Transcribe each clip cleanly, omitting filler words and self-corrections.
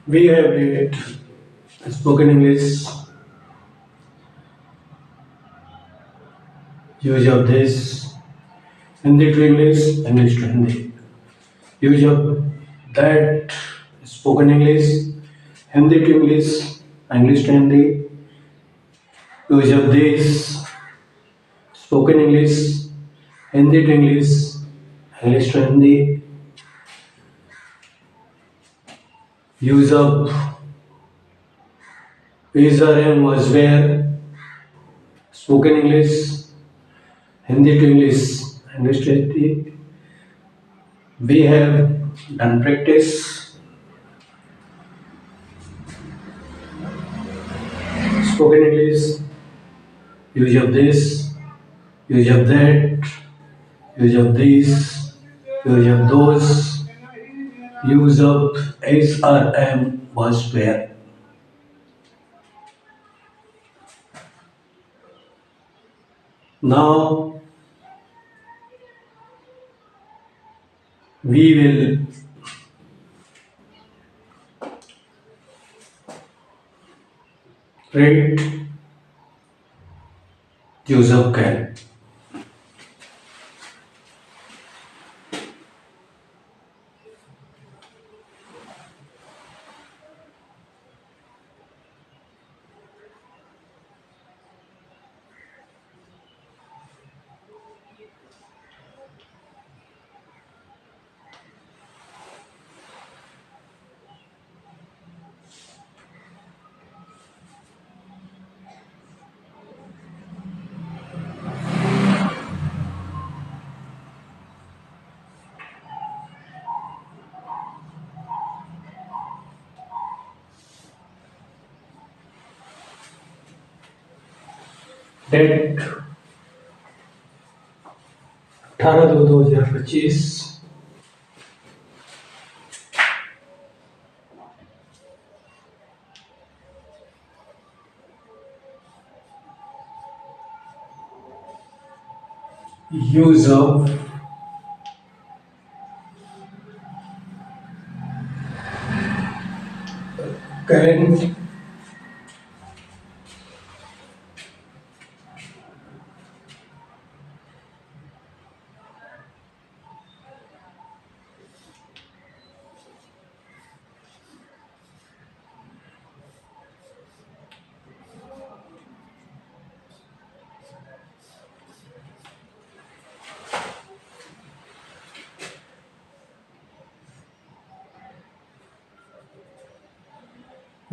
We have read spoken English, use of this, Hindi to English, English to Hindi. Use of that, spoken English, Hindi to English, English to Hindi. Use of this, spoken English, Hindi to English, English to Hindi. Use of is or am was where, spoken English, Hindi to English, English to Hindi. We have done practice. Spoken English, use of this, use of that, use of this, use of those, use of is or am was where. Now we will read use of can. Date 18/2/2025. Use of current,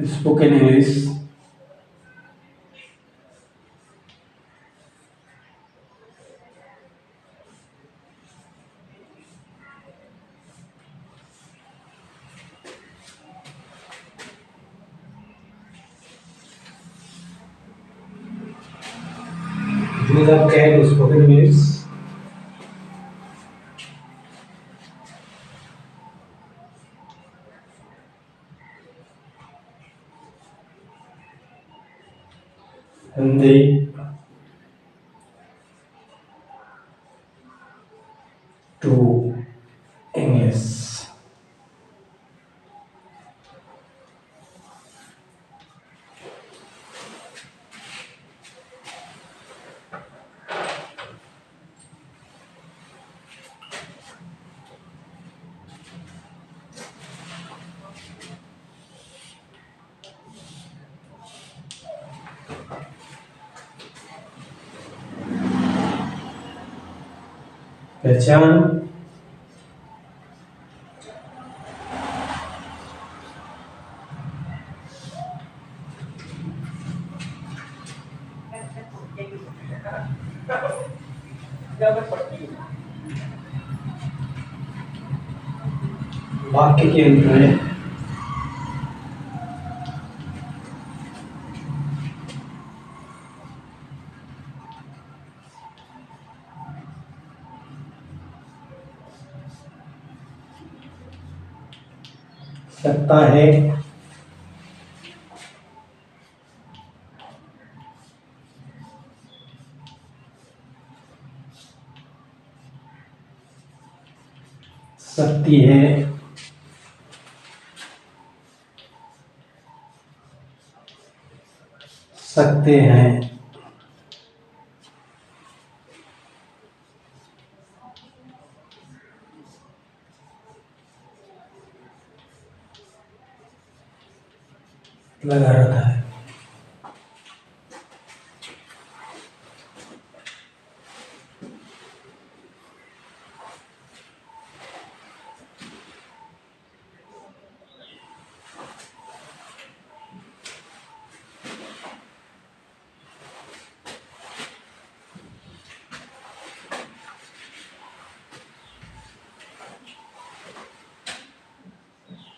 spoken English, use of can, spoken English, Hindi to English. पहचान, वाक्य के अंत में सकता है, सकती है, सकते हैं। लगा रहता है।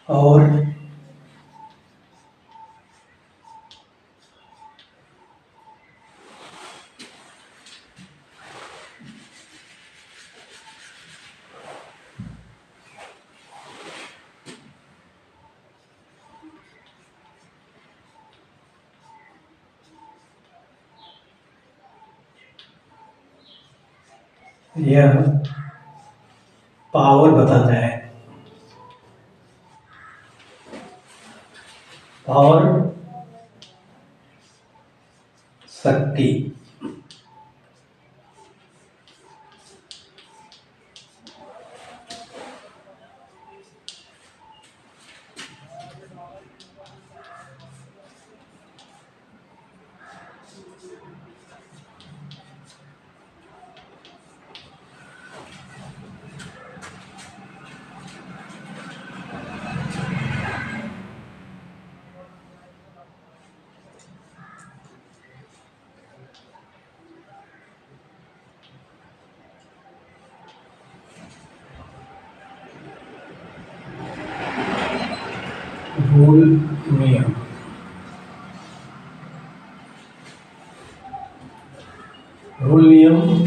और यह पावर बताता है। पावर, शक्ति। रूल, नियम। रूल, नियम।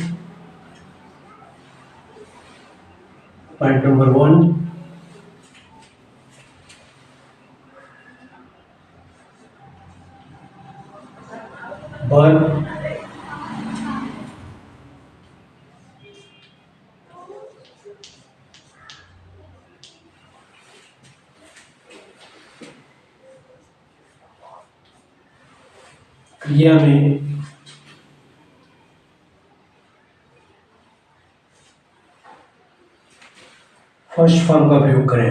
पॉइंट नंबर 1, वर्ब, क्रिया में फर्स्ट फॉर्म का प्रयोग करें।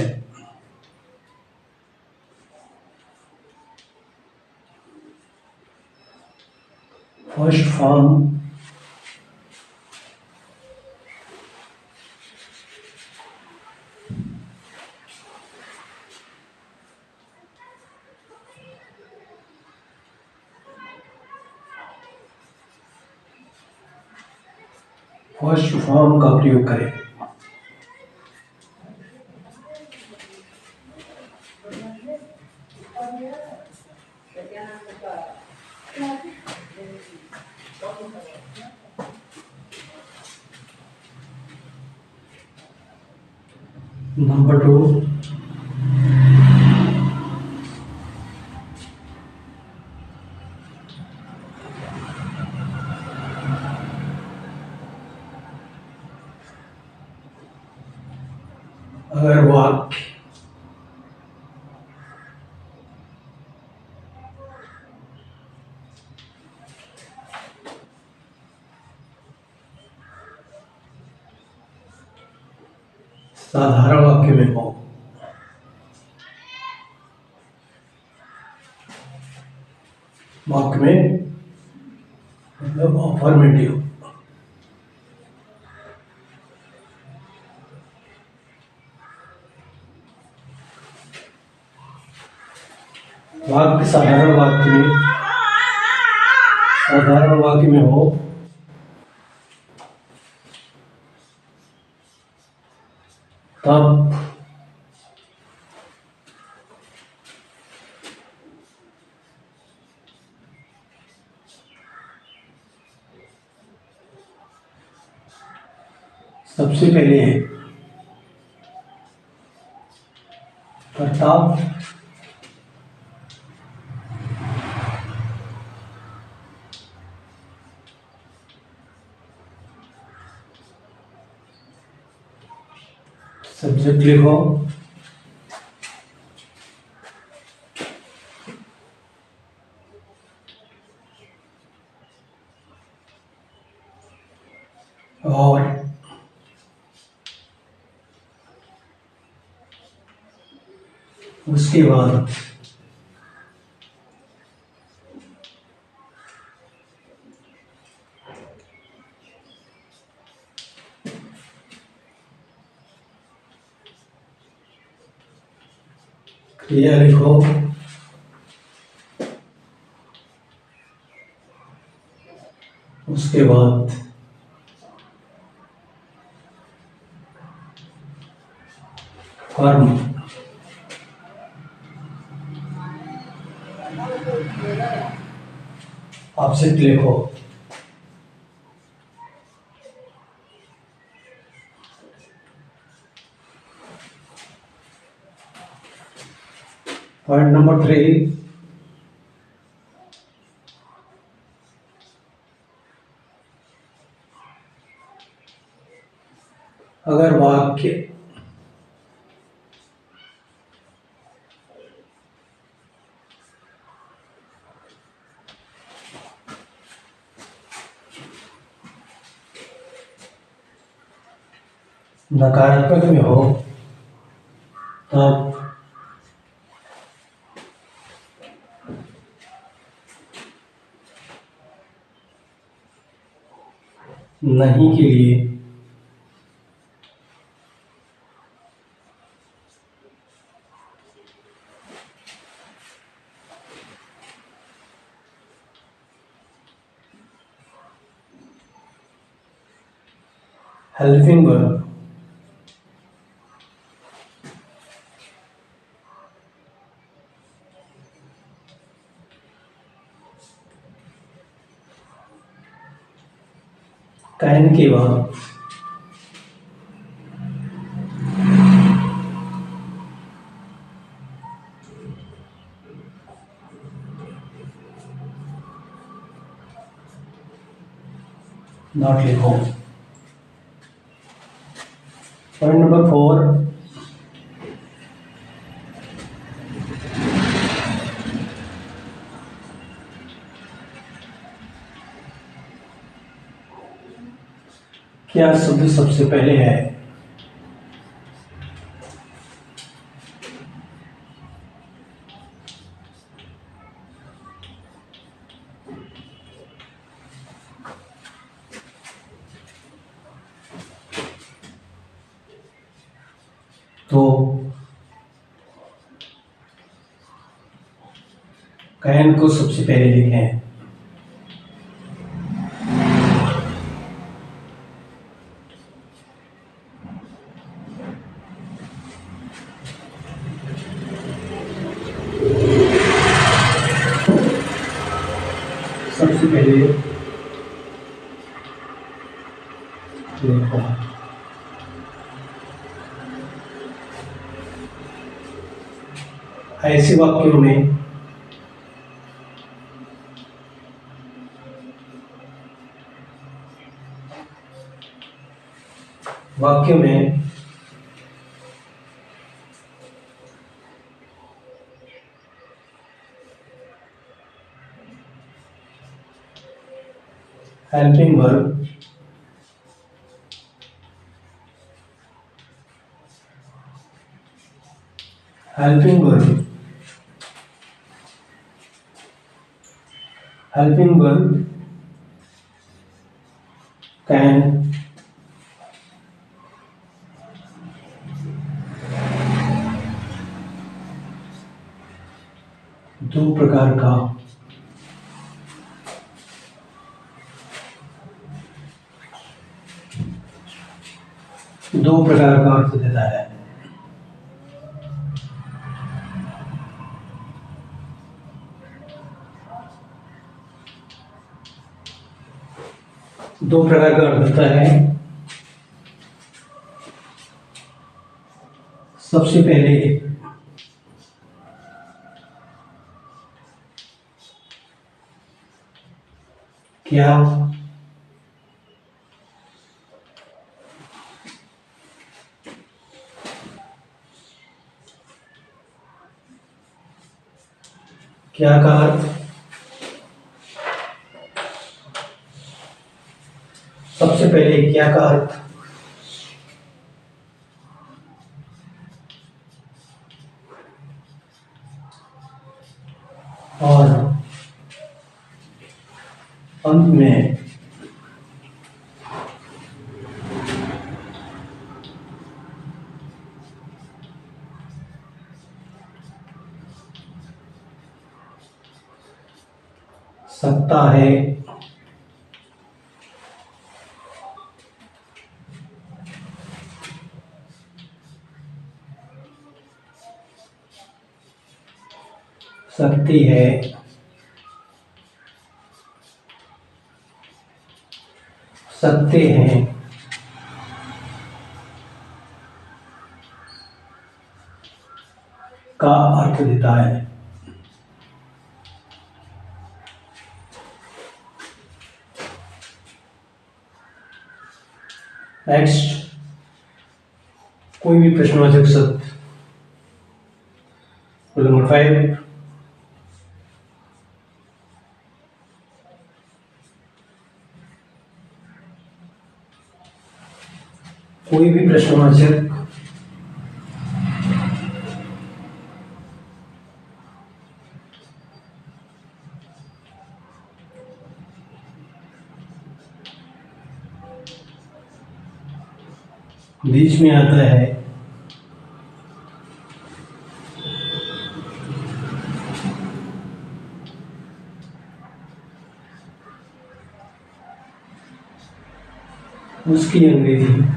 फर्स्ट फॉर्म फर्स्ट फॉर्म का प्रयोग करें। नंबर 2, अगर वाक्य साधारण वाक्य में हो, वाक्य में मतलब अफर्मेटिव, वाक्य साधारण वाक्य में हो तब सबसे पहले है कर्ता, सब्जेक्ट लिखो, और उसके बाद क्रिया लिखो। उसके बाद फर्म, ऑब्जेक्ट लिखो। पॉइंट नंबर 3, अगर वाक्य नकारात्मक में हो तब नहीं के लिए हेल्पिंग वर्ब, कैन के बाद नॉट लिखो। पॉइंट नंबर 4, क्या शब्द सबसे पहले है? तो कैन को सबसे पहले लिखें। सबसे पहले लिखो। ऐसे वाक्यों में helping verb helping verb helping verb can दो प्रकार का अर्थ देता है। दो प्रकार का अर्थ देता है। सबसे पहले क्या क्या का अर्थ सबसे पहले क्या का अर्थ और अंत में सकता है, सकती है, सकते हैं, का अर्थ देता है। नेक्स्ट, कोई भी प्रश्नवाचक शब्द नंबर 5, कोई भी प्रश्नवाचक बीच में आता है उसकी अंग्रेजी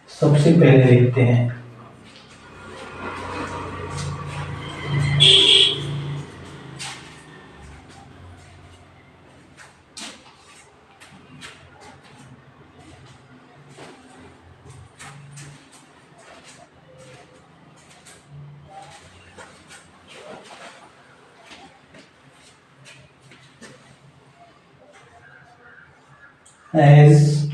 सबसे पहले देखते हैं। as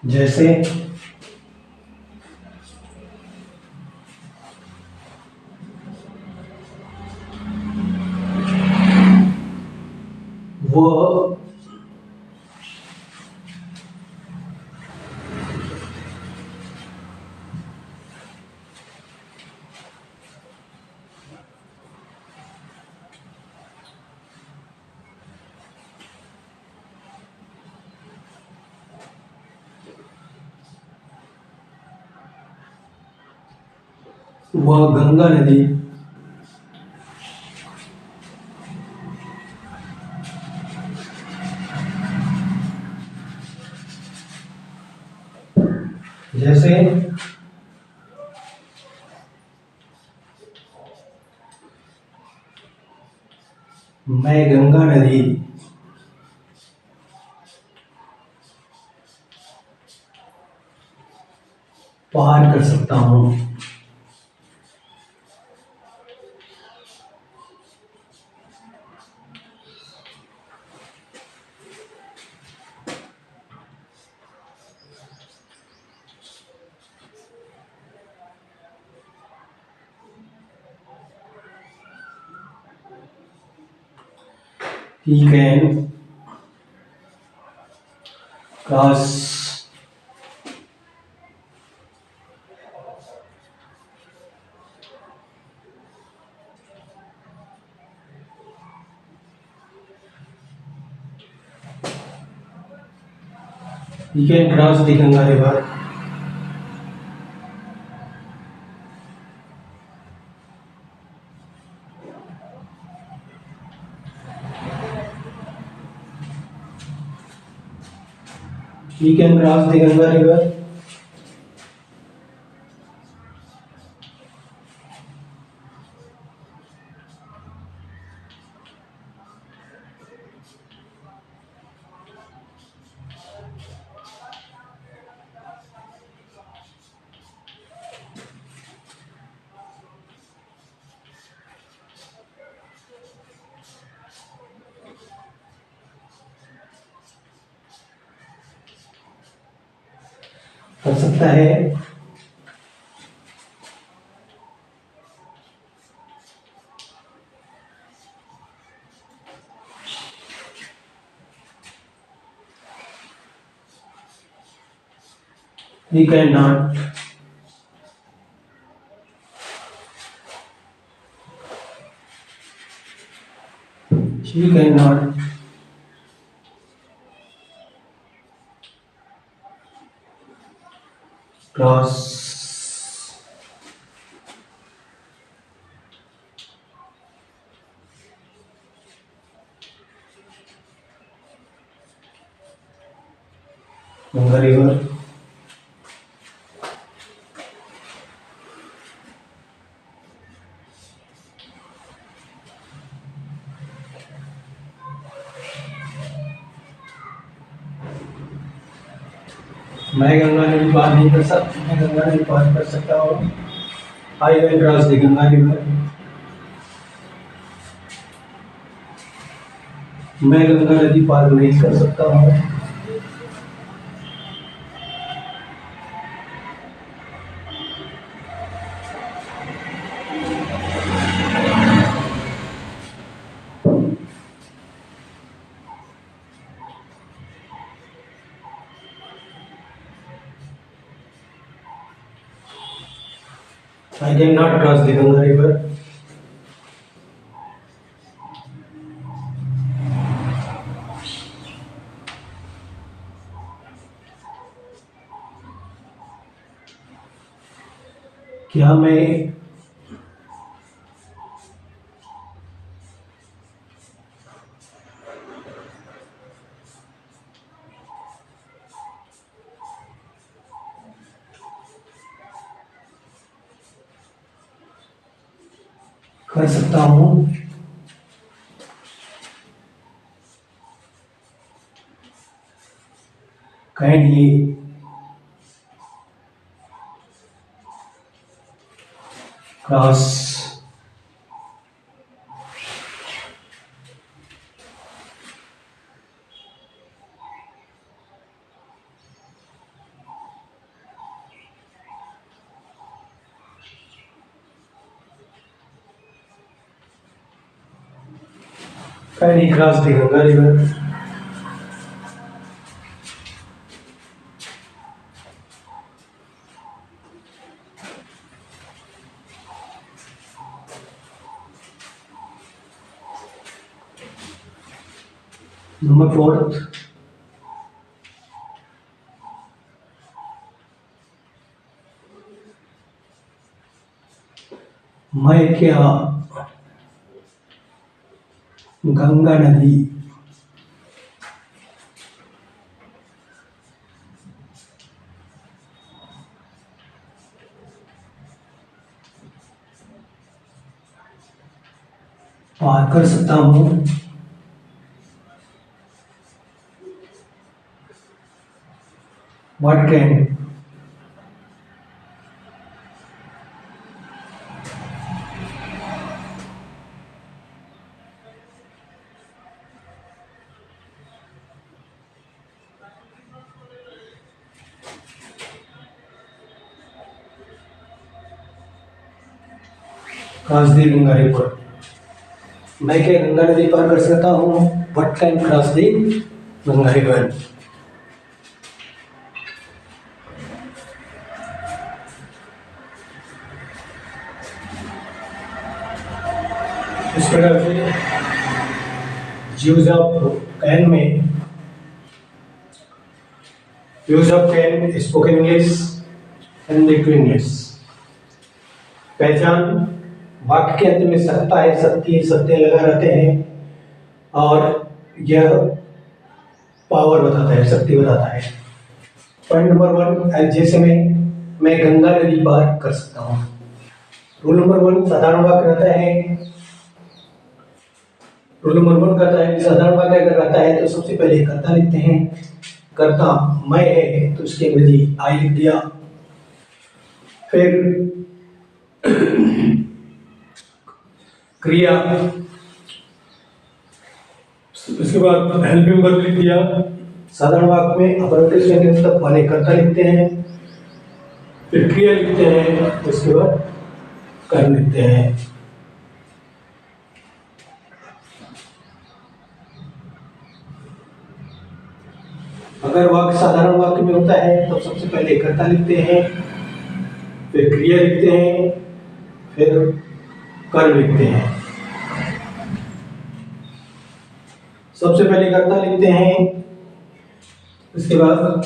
जैसे, वह, वह गंगा नदी जैसे मैं गंगा नदी पार कर सकता हूँ। He can cross the Ganga river he can cross the Ganga river कर सकता है। He cannot. She cannot. Cross. Ganga river. मैं गंगा नदी पार नहीं कर सकता, मैं गंगा नदी पार कर सकता हूँ। I can cross the Ganga river. मैं गंगा नदी पार नहीं कर सकता हूँ। I cannot cross the Ganga river. क्या मैं कर सकता हूँ? Can he cross Can he cross the Ganga river? Number 4. मैं क्या गंगा नदी पार कर सकता हूँ? What can cross the Ganga river? मैं क्या गंगा नदी पार कर सकता हूँ? What can cross the Ganga river? इस प्रकार से यूज ऑफ कैन में use of can spoken English and लिखित इंग्लिश। पहचान वाक्य के अंत में सत्ता है, सत्य सत्य लगा रहते हैं और यह पावर बताता है, शक्ति बताता है। पॉइंट नंबर 1, जैसे मैं गंगा नदी पार कर सकता हूँ। रूल नंबर 1 साधारण वाक्य रहता है। रूल नंबर 1 कहता है साधारण वाक्य अगर रहता है तो सबसे पहले कर्ता लिखते हैं। कर्ता मैं है तो उसकी अंग्रेजी आई लिख दिया। फिर क्रिया, उसके बाद हेल्पिंग वर्ब लिख दिया। साधारण वाक्य में अपरोक्ष तक पहले कर्ता लिखते हैं, फिर क्रिया लिखते हैं, उसके बाद कर्म लिखते हैं। अगर वाक्य साधारण वाक्य में होता है तो सबसे पहले कर्ता लिखते हैं, फिर क्रिया लिखते हैं, फिर कर्म लिखते हैं। सबसे पहले कर्ता लिखते हैं, उसके बाद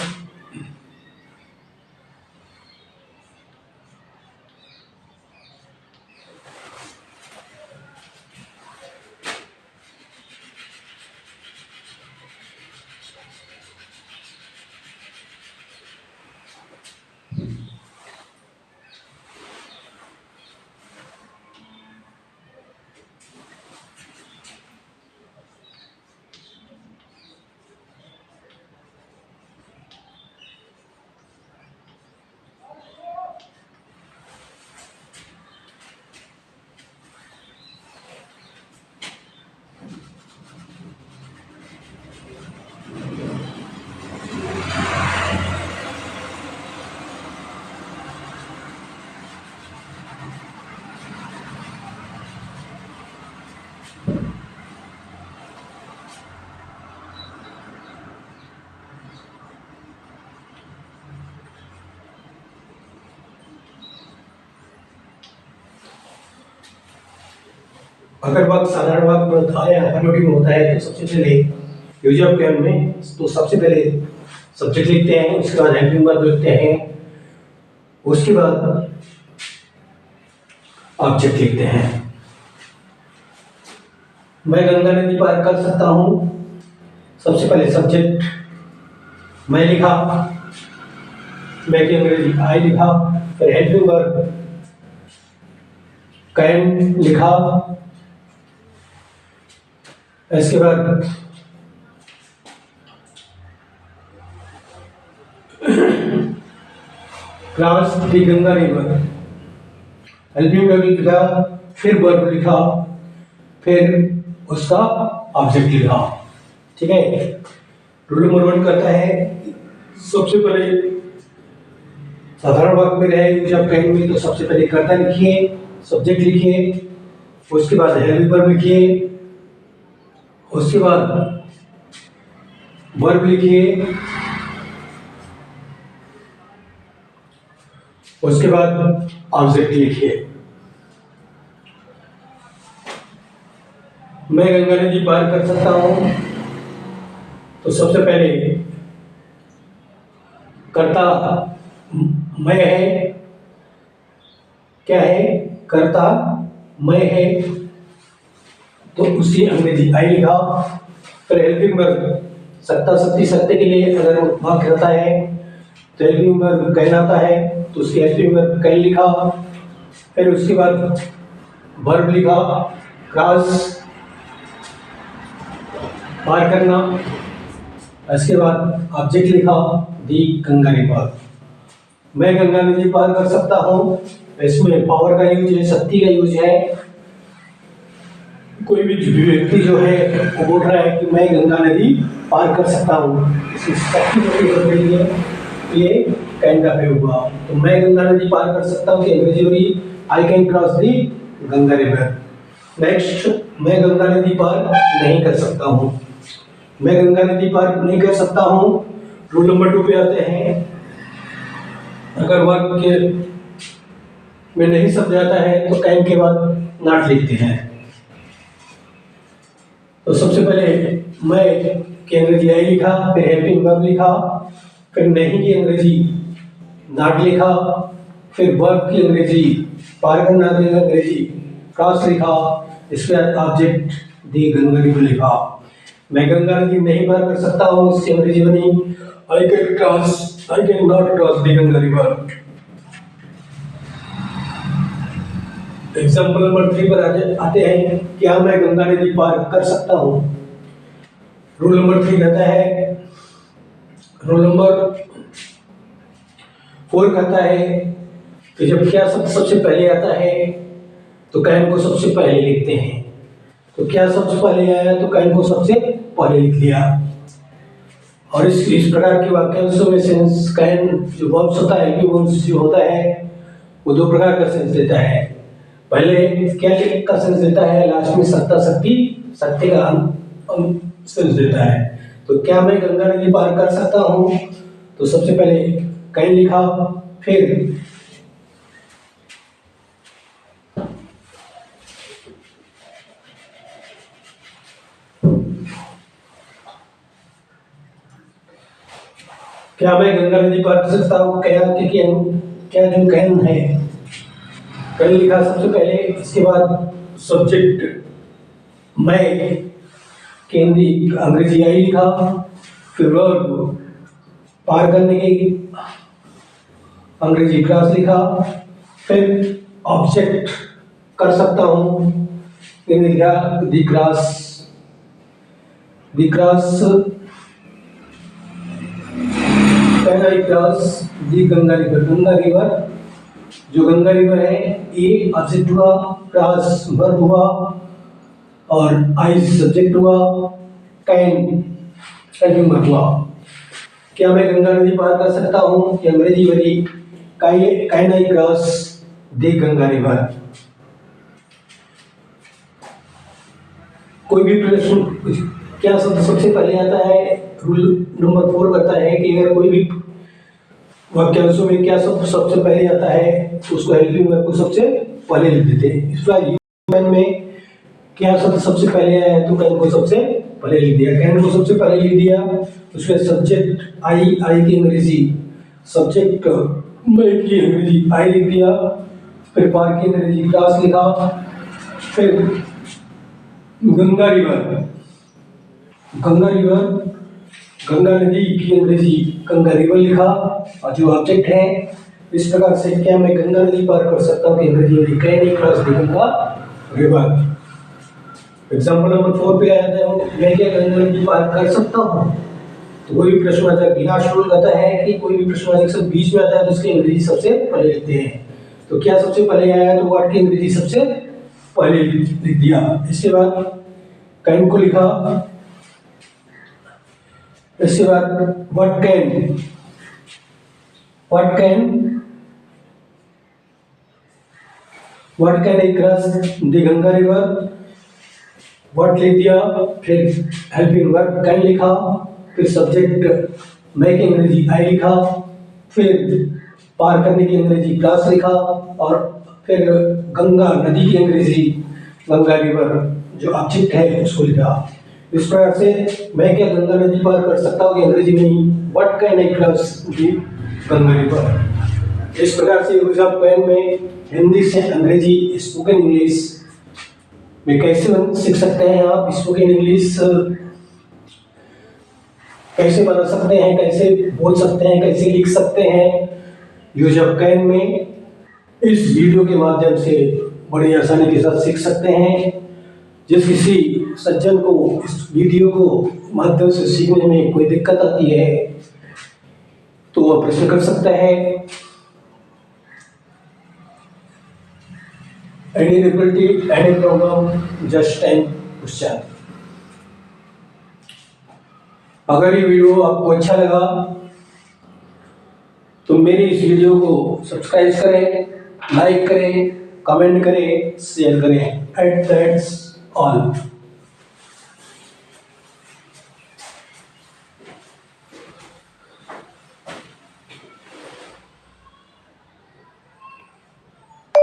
अगर वाक्य साधारण वाक्य में होता है या अफर्मेटिव में होता है तो सबसे पहले यूज ऑफ कैन में तो सबसे पहले सब्जेक्ट लिखते हैं, उसके बाद हेल्पिंग वर्ब लिखते हैं, उसके बाद ऑब्जेक्ट लिखते हैं। मैं गंगा नदी पार कर सकता हूं, सबसे पहले सब्जेक्ट मैं लिखा, मैं की अंग्रेजी आई लिखा, फिर हेल्पिंग वर्ब कैन लिखा, इसके बाद क्रॉस दी गंगा रिवर, हेल्पिंग वर्ब लिखा, फिर वर्ब लिखा, फिर उसका ऑब्जेक्ट लिखा। ठीक है, रूल नंबर 1 करता है, सबसे पहले साधारण वाक्य में रहे जब कहेंगे तो सबसे पहले कर्ता लिखिए, सब्जेक्ट लिखिए, उसके बाद हेल्पिंग वर्ब लिखिए, उसके बाद वर्ब लिखिए, उसके बाद ऑब्जेक्ट लिखिए। मैं गंगा नदी पार कर सकता हूं, तो सबसे पहले कर्ता मैं है, क्या है, कर्ता मैं है, तो उसकी अंग्रेजी आई लिखा, फिर हेल्पिंग वर्ब सत्ता सत्ती सत्ते के लिए अगर वाक्य रहता है तो हेल्पिंग वर्ब कहलाता है, तो उसकी हेल्पिंग वर्ब कैन लिखा, फिर उसके बाद वर्ब लिखा, क्रॉस पार करना, इसके बाद ऑब्जेक्ट लिखा, दी गंगा रिवर। मैं गंगा नदी पार कर सकता हूँ, इसमें पावर का यूज है, शक्ति का यूज है। कोई भी व्यक्ति जो है वो बोल रहा है कि मैं गंगा नदी पार कर सकता हूँ, इसकी शक्ति जो हो रही है, ये कैन का प्रयोग हुआ। तो मैं गंगा नदी पार कर सकता हूँ कि अंग्रेजी हो रही I can cross the Ganga river. Next, मैं गंगा नदी पार नहीं कर सकता हूँ, मैं गंगा नदी पार नहीं कर सकता हूँ। रूल नंबर 2 पे आते हैं, अगर वाक्य में नहीं समझाता है तो कैन के बाद नॉट लिखते हैं। तो सबसे पहले मैं की अंग्रेजी आई लिखा, फिर हेल्पिंग वर्ब लिखा, फिर नहीं की अंग्रेजी नॉट लिखा, फिर वर्ब की अंग्रेजी पार करना की अंग्रेजी क्रॉस लिखा, इसके बाद ऑब्जेक्ट दी गंगा रिवर लिखा। मैं गंगा नदी नहीं पार कर सकता हूँ, इसकी अंग्रेजी बनी I can not cross the Ganga river. Example number 3 पर आते हैं, क्या मैं गंगा नदी पार कर सकता हूँ। रूल नंबर 3 कहता है, रूल नंबर 4 कहता है कि जब क्या शब्द सबसे पहले आता है तो कैन को सबसे पहले लिखते हैं। तो क्या सबसे पहले आया तो कैन को सबसे पहले लिख लिया। और इस प्रकार के वाक्यांशों में सेंस कैन जो वर्ब्स होता है, हेल्पिंग वर्ब्स जो होता है वो दो प्रकार का सेंस देता है। पहले क्या का सेंस देता है, लास्ट में सत्ता शक्ति सत्य का सेंस देता है। तो क्या मैं गंगा नदी पार कर सकता हूँ, तो सबसे पहले कैन लिखा, फिर क्या मैं गंगा नदी पार कर सकता हूँ, क्या जो कैन है कैन लिखा सबसे पहले। इसके बाद सब्जेक्ट मैं के अंग्रेजी आई लिखा, फिर वर्ब पार करने की अंग्रेजी क्रॉस लिखा, फिर ऑब्जेक्ट कर सकता हूँ लिखा दी क्रॉस दी गंगा रिवर। जो गंगा रिवर है ये ऑब्जेक्ट हुआ, क्रॉस वर्ब हुआ और आई सब्जेक्ट हुआ, कैन हेल्पिंग वर्ब हुआ। क्या मैं गंगा नदी पार कर सकता हूँ, कि अंग्रेजी वाली can I cross the Ganga river. कोई भी प्रश्न क्या शब्द सबसे पहले आता है, रूल नंबर 4 करता है कि अगर कोई भी वाक्यांशों में क्या शब्द सबसे पहले आता है उसको हेल्पिंग वर्ब को सबसे पहले लिख देते हैं। इस बार ह्यूमन में क्या शब्द सबसे पहले आया है, तो कैन को सबसे पहले लिख दिया, कैन को सबसे पहले लिख दिया। उसमें सब्जेक्ट आई की अंग्रेजी सब्जेक्ट मैं की अंग्रेजी आई लिख दिया, फिर पार की अंग्रेजी क्रॉस लिखा, फिर गंगा गंगा नदी की अंग्रेजी गंगा रिवर लिखा, और जो ऑब्जेक्ट है इस प्रकार से क्या मैं गंगा नदी पार कर सकता हूँ, कि अंग्रेजी में can cross the Ganga river. Example number 4 पे आया था, मैं क्या गंगा नदी पार कर सकता हूँ। तो कोई भी प्रश्नवाचक लास्ट रूल कहता है कि कोई भी प्रश्नवाचक सब बीच में आता है तो उसकी अंग्रेजी सबसे पहले लिखते हैं। तो क्या सबसे पहले आया, तो वर्ड की अंग्रेजी सबसे पहले लिख दिया। इसके बाद कैन को लिखा, इसके बाद what can I cross the Ganga river, what लिख दिया, फिर हेल्पिंग वर्ब कैन लिखा, फिर सब्जेक्ट मैं की अंग्रेजी आई लिखा, फिर पार करने की अंग्रेजी क्रॉस लिखा, और फिर गंगा नदी की अंग्रेजी गंगा रिवर जो ऑब्जेक्ट है उसको लिखा। इस प्रकार से मैं क्या गंगा नदी पार कर सकता हूँ, कि अंग्रेजी में ही what can I cross the Ganga river. इस प्रकार से यूज ऑफ कैन में हिंदी से अंग्रेजी स्पोकन इंग्लिश में कैसे सीख सकते हैं आप, स्पोकन इंग्लिश कैसे बना सकते हैं, कैसे बोल सकते हैं, कैसे लिख सकते हैं यूज ऑफ कैन में, इस वीडियो के माध्यम से बड़ी आसानी के साथ सीख सकते हैं। जिस किसी सज्जन को इस वीडियो को माध्यम से सीखने में कोई दिक्कत आती है तो वह प्रश्न कर सकता है। Any difficulty, any problem, just time question. अगर ये वीडियो आपको अच्छा लगा तो मेरी इस वीडियो को सब्सक्राइब करें, लाइक करें, कमेंट करें, शेयर करें। At that's all.